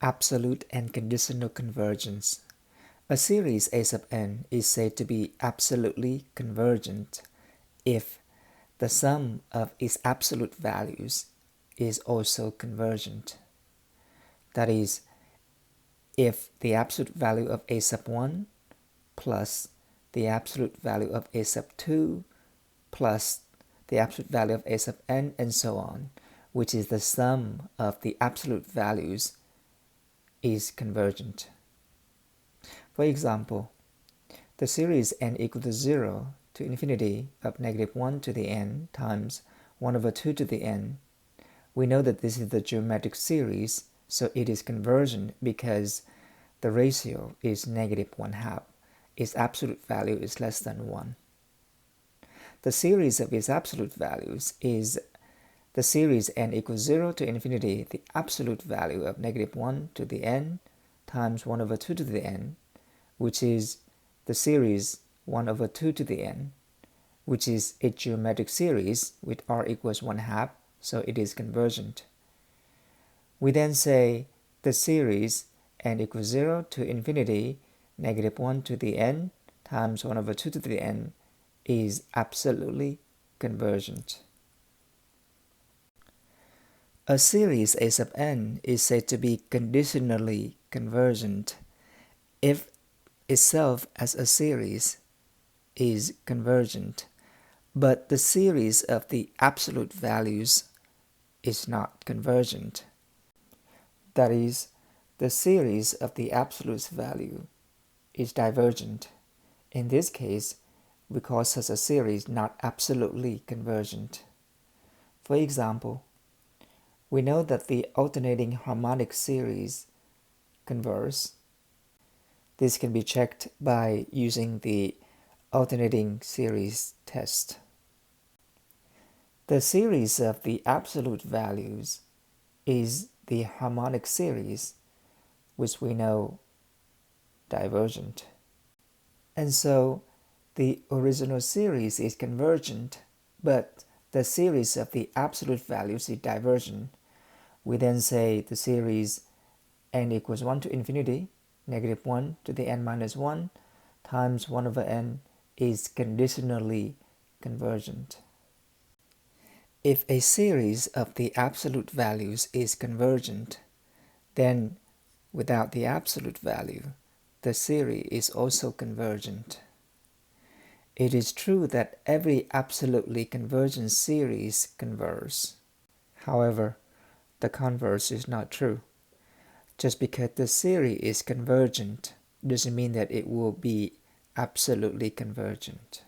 Absolute and conditional convergence. A series A sub n is said to be absolutely convergent if the sum of its absolute values is also convergent. That is, if the absolute value of A sub 1 plus the absolute value of A sub 2 plus the absolute value of A sub n and so on, which is the sum of the absolute values, is convergent. For example, the series n equal to 0 to infinity of negative 1 to the n times 1 over 2 to the n. We know that this is the geometric series, so it is convergent because the ratio is negative 1/2. Its absolute value is less than 1. The series of its absolute values is the series n equals 0 to infinity, the absolute value of negative 1 to the n times 1 over 2 to the n, which is the series 1 over 2 to the n, which is a geometric series with r equals 1/2, so it is convergent. We then say the series n equals 0 to infinity, negative 1 to the n times 1 over 2 to the n is absolutely convergent. A series A sub n is said to be conditionally convergent if itself as a series is convergent, but the series of the absolute values is not convergent. That is, the series of the absolute value is divergent. In this case, we call such a series not absolutely convergent. For example, we know that the alternating harmonic series converge. This can be checked by using the alternating series test. The series of the absolute values is the harmonic series, which we know divergent. And so the original series is convergent, but the series of the absolute values is divergent. We then say the series n equals 1 to infinity, negative 1 to the n minus 1 times 1 over n is conditionally convergent. If a series of the absolute values is convergent, then without the absolute value, the series is also convergent. It is true that every absolutely convergent series converges. However, the converse is not true. Just because the series is convergent doesn't mean that it will be absolutely convergent.